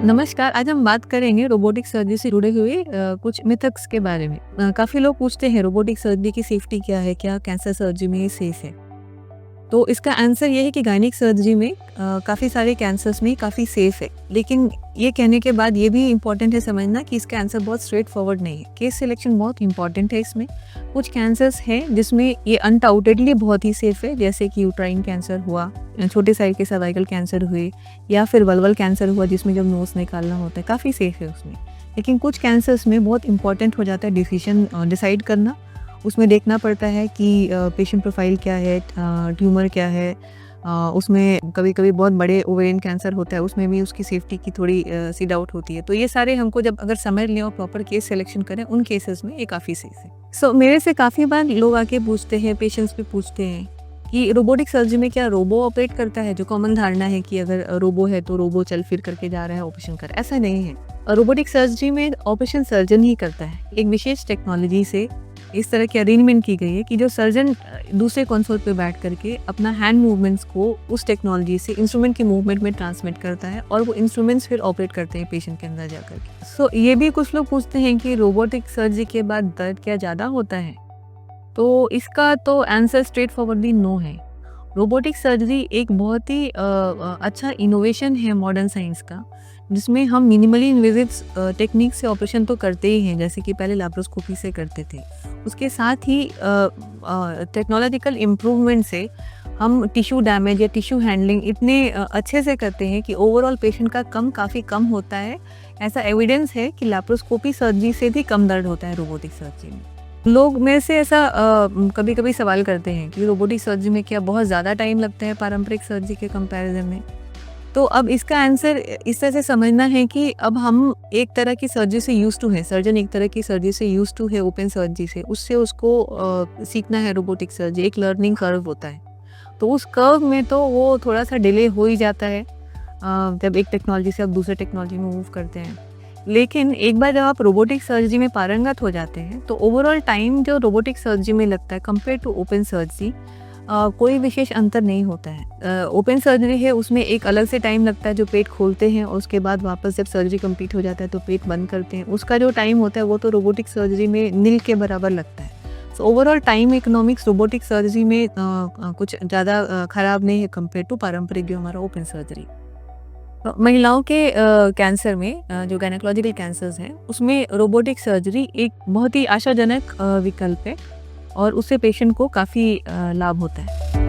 नमस्कार, आज हम बात करेंगे रोबोटिक सर्जरी से जुड़े हुए कुछ मिथक्स के बारे में। काफ़ी लोग पूछते हैं रोबोटिक सर्जरी की सेफ्टी क्या है? क्या कैंसर सर्जरी में ये सेफ है? तो इसका आंसर ये है कि गायनिक सर्जरी में काफ़ी सारे कैंसर्स में काफ़ी सेफ है। लेकिन ये कहने के बाद ये भी इम्पॉर्टेंट है समझना कि इसका आंसर बहुत स्ट्रेट फॉरवर्ड नहीं है। केस सिलेक्शन बहुत इंपॉर्टेंट है इसमें। कुछ कैंसर्स हैं जिसमें ये अनडाउटेडली बहुत ही सेफ है, जैसे कि यूट्राइन कैंसर हुआ, छोटे साइज के सर्वाइकल कैंसर हुए, या फिर वल्वल कैंसर हुआ जिसमें जब नोज निकालना होता है, काफ़ी सेफ है उसमें। लेकिन कुछ कैंसर्स में बहुत इंपॉर्टेंट हो जाता है डिसीजन डिसाइड करना। उसमें देखना पड़ता है कि पेशेंट प्रोफाइल क्या है, ट्यूमर क्या है। उसमें कभी-कभी बहुत बड़े ओवेरियन कैंसर होता है, उसमें भी उसकी सेफ्टी की थोड़ी सी डाउट होती है। तो ये सारे हमको जब अगर समझ लें और प्रॉपर केस सिलेक्शन करें, उन केसेस में ये काफ़ी सेफ है। मेरे से काफ़ी बार लोग आके पूछते हैं, पेशेंट्स भी पूछते हैं कि रोबोटिक सर्जरी में क्या रोबो ऑपरेट करता है? जो कॉमन धारणा है कि अगर रोबो है तो रोबो चल फिर करके जा रहा है, ऑपरेशन कर, ऐसा नहीं है। रोबोटिक सर्जरी में ऑपरेशन सर्जन ही करता है। एक विशेष टेक्नोलॉजी से इस तरह की अरेंजमेंट की गई है कि जो सर्जन दूसरे कंसोल पे बैठ करके अपना हैंड मूवमेंट्स को उस टेक्नोलॉजी से इंस्ट्रूमेंट की मूवमेंट में ट्रांसमिट करता है और वो इंस्ट्रूमेंट्स फिर ऑपरेट करते हैं पेशेंट के अंदर जाकर के। ये भी कुछ लोग पूछते हैं कि रोबोटिक सर्जरी के बाद दर्द क्या ज़्यादा होता है? तो इसका तो आंसर स्ट्रेट फॉरवर्डली नो है। रोबोटिक सर्जरी एक बहुत ही अच्छा इनोवेशन है मॉडर्न साइंस का, जिसमें हम मिनिमली इन्वेजिव टेक्निक से ऑपरेशन तो करते ही हैं, जैसे कि पहले लैप्रोस्कोपी से करते थे। उसके साथ ही टेक्नोलॉजिकल इम्प्रूवमेंट से हम टिश्यू डैमेज या टिश्यू हैंडलिंग इतने अच्छे से करते हैं कि ओवरऑल पेशेंट का काफ़ी कम होता है। ऐसा एविडेंस है कि लैप्रोस्कोपी सर्जरी से भी कम दर्द होता है रोबोटिक सर्जरी में। लोग मेरे से ऐसा कभी-कभी सवाल करते हैं कि रोबोटिक सर्जरी में क्या बहुत ज़्यादा टाइम लगता है पारंपरिक सर्जरी के कंपैरिजन में? तो अब इसका आंसर इस तरह से समझना है कि अब हम एक तरह की सर्जरी से यूज़ टू हैं, सर्जन एक तरह की सर्जरी से यूज़ टू है ओपन सर्जरी से, उससे उसको सीखना है रोबोटिक सर्जरी, एक लर्निंग कर्व होता है। तो उस कर्व में तो वो थोड़ा-सा डिले हो ही जाता है जब एक टेक्नोलॉजी से आप दूसरे टेक्नोलॉजी में मूव करते हैं। लेकिन एक बार जब आप रोबोटिक सर्जरी में पारंगत हो जाते हैं तो ओवरऑल टाइम जो रोबोटिक सर्जरी में लगता है कंपेयर टू ओपन सर्जरी कोई विशेष अंतर नहीं होता है। ओपन सर्जरी है उसमें एक अलग से टाइम लगता है, जो पेट खोलते हैं और उसके बाद वापस जब सर्जरी कंप्लीट हो जाता है तो पेट बंद करते हैं, उसका जो टाइम होता है वो तो रोबोटिक सर्जरी में नील के बराबर लगता है। Overall time economics robotic surgery में कुछ ज़्यादा ख़राब नहीं है कंपेयर टू पारंपरिक जो हमारा ओपन सर्जरी। महिलाओं के कैंसर में जो गायनेकोलॉजिकल कैंसर्स हैं उसमें रोबोटिक सर्जरी एक बहुत ही आशाजनक विकल्प है और उससे पेशेंट को काफ़ी लाभ होता है।